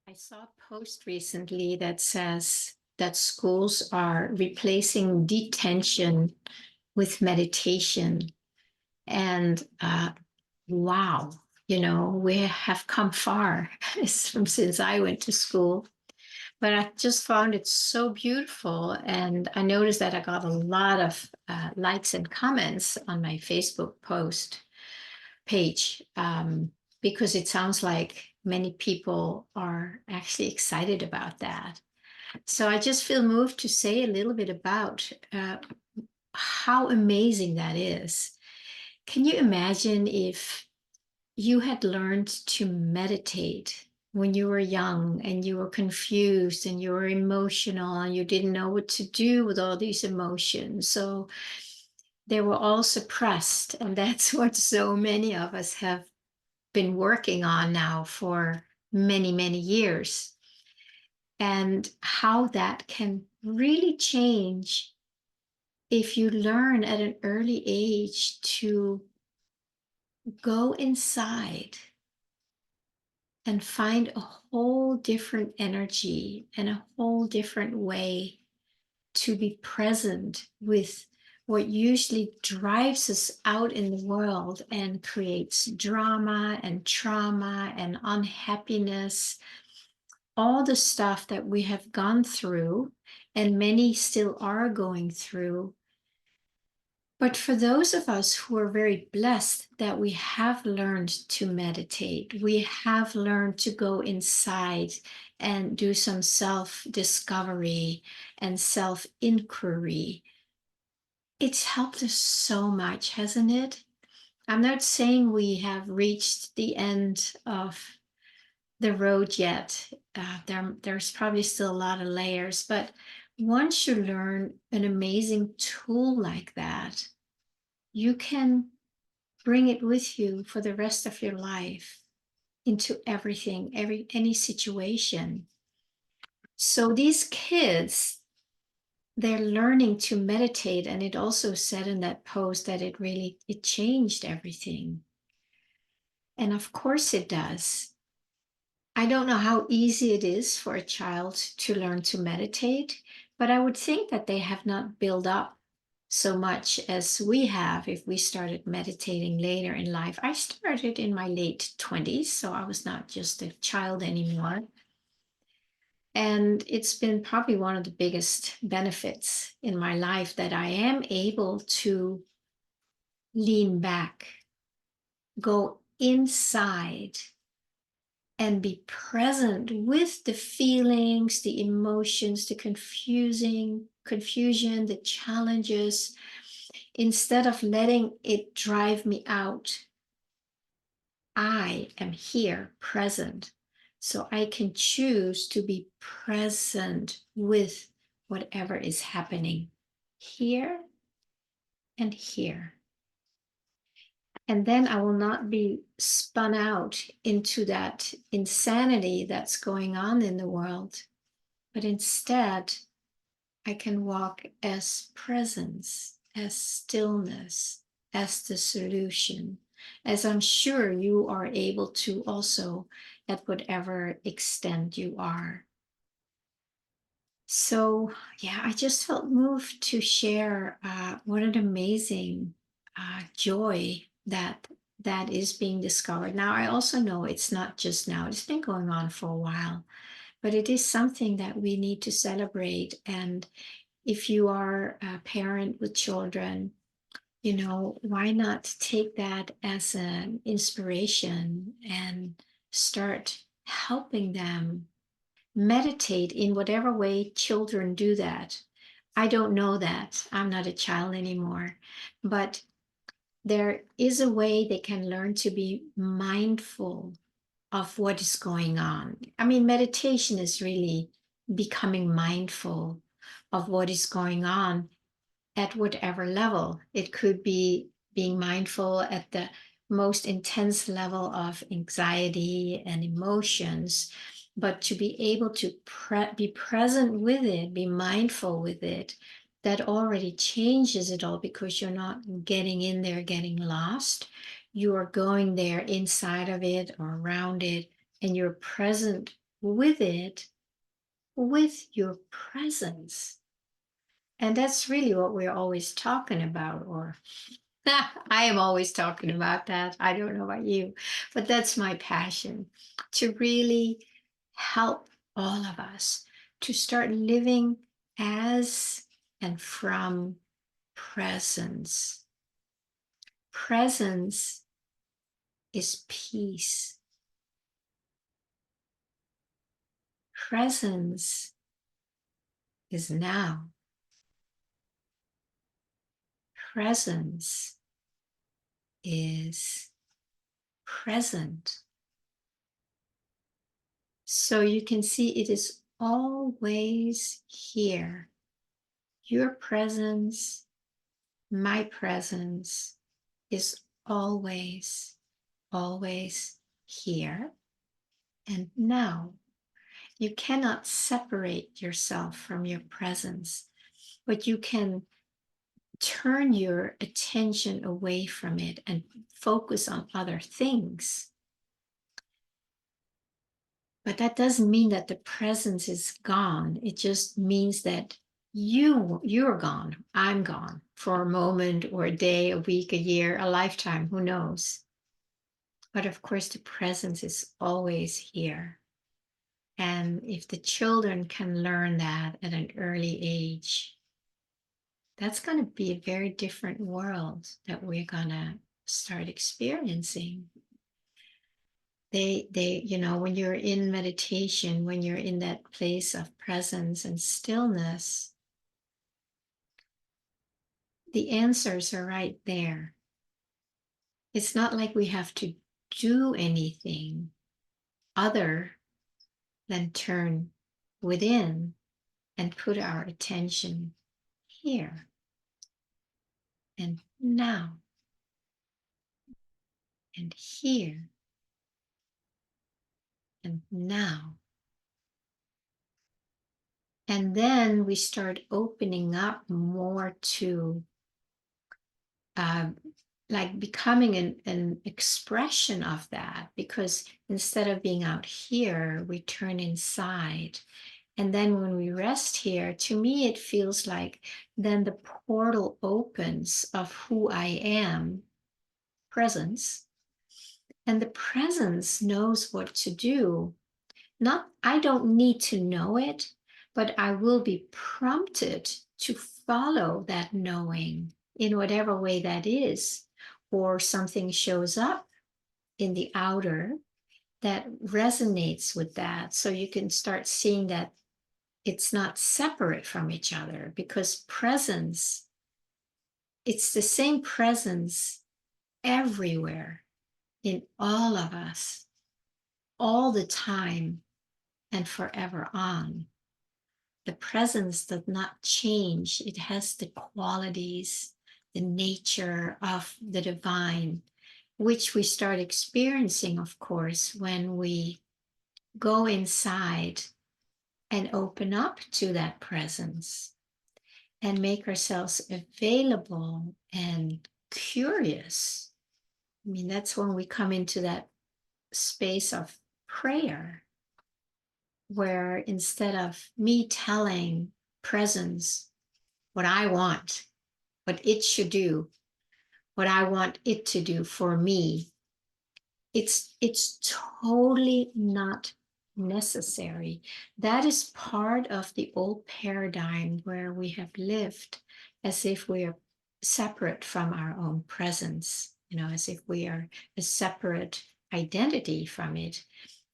I saw a post recently that says that schools are replacing detention with meditation. And wow, we have come far since I went to school. But I just found it so beautiful. And I noticed that I got a lot of likes and comments on my Facebook post page because it sounds like many people are actually excited about that. So I just feel moved to say a little bit about how amazing that is. Can you imagine if you had learned to meditate when you were young and you were confused and you were emotional and you didn't know what to do with all these emotions? So they were all suppressed. And that's what so many of us have been working on now for many, many years. And how that can really change if you learn at an early age to go inside and find a whole different energy and a whole different way to be present with what usually drives us out in the world and creates drama and trauma and unhappiness, all the stuff that we have gone through and many still are going through. But for those of us who are very blessed that we have learned to meditate, we have learned to go inside and do some self discovery and self inquiry, it's helped us so much, hasn't it? I'm not saying we have reached the end of the road yet. There's probably still a lot of layers, but once you learn an amazing tool like that, you can bring it with you for the rest of your life into everything, any situation. So these kids, they're learning to meditate, and it also said in that post that it changed everything. And of course it does. I don't know how easy it is for a child to learn to meditate, but I would think that they have not built up so much as we have if we started meditating later in life. I started in my late 20s, so I was not just a child anymore. And it's been probably one of the biggest benefits in my life that I am able to lean back, go inside, and be present with the feelings, the emotions, the confusion, the challenges, instead of letting it drive me out. I am here present. So I can choose to be present with whatever is happening here and here. And then I will not be spun out into that insanity that's going on in the world, but instead I can walk as presence, as stillness, as the solution, as I'm sure you are able to also at whatever extent you are. So, yeah, I just felt moved to share what an amazing joy that is being discovered. Now, I also know it's not just now, it's been going on for a while, but it is something that we need to celebrate. And if you are a parent with children, why not take that as an inspiration and start helping them meditate in whatever way children do that. I don't know that. I'm not a child anymore. But there is a way they can learn to be mindful of what is going on. I mean, meditation is really becoming mindful of what is going on at whatever level. It could be being mindful at the most intense level of anxiety and emotions, but to be able to be present with it, be mindful with it, that already changes it all because you're not getting in there, getting lost. You are going there inside of it or around it, and you're present with it, with your presence. And that's really what we're always talking about, or I am always talking about that. I don't know about you, but that's my passion, to really help all of us to start living as and from presence. Presence is peace. Presence is now. Presence is present. So you can see it is always here. Your presence, my presence is always, always here and now. You cannot separate yourself from your presence, but you can turn your attention away from it and focus on other things. But that doesn't mean that the presence is gone. It just means that you're gone. I'm gone for a moment or a day, a week, a year, a lifetime, who knows? But of course, the presence is always here. And if the children can learn that at an early age, that's going to be a very different world that we're going to start experiencing. When you're in meditation, when you're in that place of presence and stillness, the answers are right there. It's not like we have to do anything other than turn within and put our attention here and now and here and now. And then we start opening up more to like becoming an expression of that, because instead of being out here, we turn inside. And then when we rest here, to me, it feels like then the portal opens of who I am, presence, and the presence knows what to do. Not, I don't need to know it, but I will be prompted to follow that knowing in whatever way that is, or something shows up in the outer that resonates with that. So you can start seeing that it's not separate from each other, because presence, it's the same presence everywhere in all of us, all the time and forever on. The presence does not change. It has the qualities, the nature of the divine, which we start experiencing, of course, when we go inside and open up to that presence and make ourselves available and curious. I mean, that's when we come into that space of prayer, where instead of me telling presence what I want, what it should do, what I want it to do for me, it's totally not necessary. That is part of the old paradigm where we have lived as if we are separate from our own presence, as if we are a separate identity from it.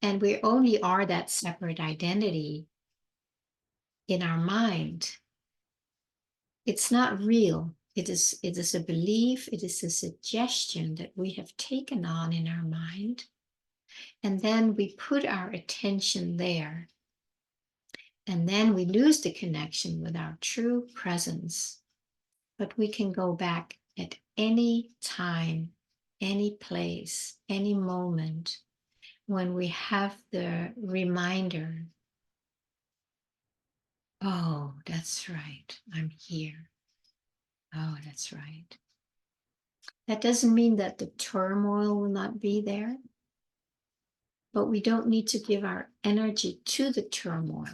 And we only are that separate identity in our mind. It's not real. It is a belief, it is a suggestion that we have taken on in our mind. And then we put our attention there. And then we lose the connection with our true presence. But we can go back at any time, any place, any moment when we have the reminder, oh, that's right, I'm here. Oh, that's right. That doesn't mean that the turmoil will not be there. but we don't need to give our energy to the turmoil.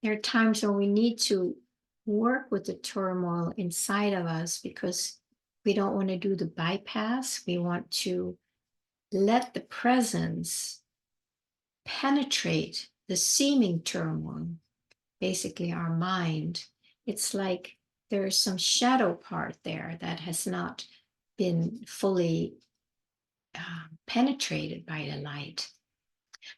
There are times when we need to work with the turmoil inside of us because we don't want to do the bypass. We want to let the presence penetrate the seeming turmoil, basically our mind. It's like there is some shadow part there that has not been fully penetrated by the light.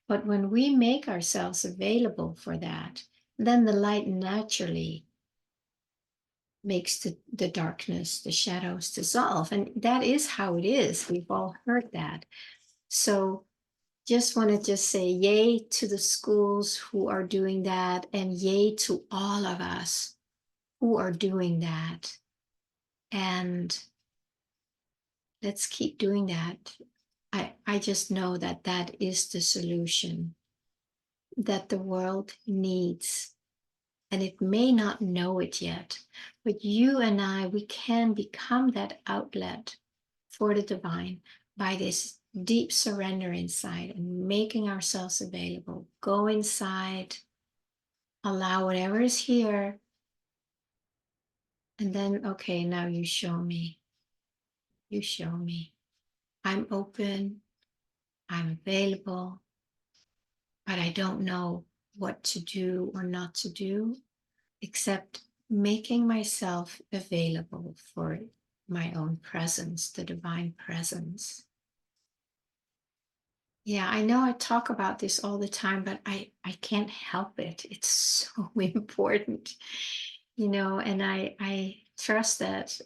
But when we make ourselves available for that, then the light naturally makes the darkness, the shadows dissolve. And that is how it is. We've all heard that. So just want to just say yay to the schools who are doing that, and yay to all of us who are doing that. And let's keep doing that. I just know that that is the solution that the world needs. And it may not know it yet, but you and I, we can become that outlet for the divine by this deep surrender inside and making ourselves available. Go inside, allow whatever is here, and then, okay, now you show me. You show me. I'm open, I'm available, but I don't know what to do or not to do, except making myself available for my own presence, the divine presence. Yeah, I know I talk about this all the time, but I can't help it. It's so important, and I trust that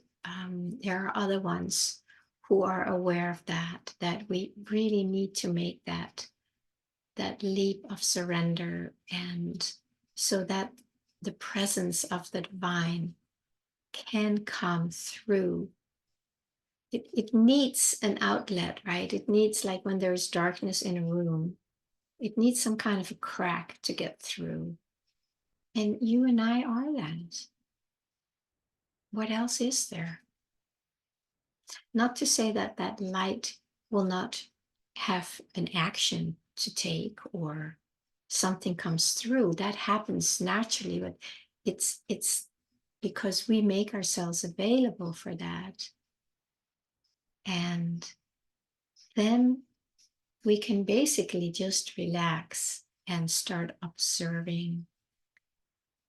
there are other ones who are aware of that we really need to make that leap of surrender, and so that the presence of the divine can come through. It needs an outlet, right? It needs, like when there's darkness in a room, it needs some kind of a crack to get through. And you and I are that. What else is there? Not to say that that light will not have an action to take or something comes through. That happens naturally, but it's because we make ourselves available for that. And then we can basically just relax and start observing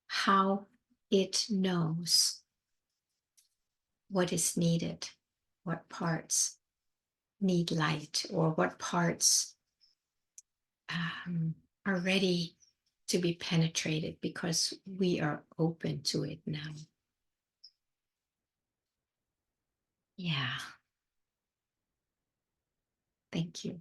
how it knows what is needed, what parts need light, or what parts are ready to be penetrated because we are open to it now. Yeah. Thank you.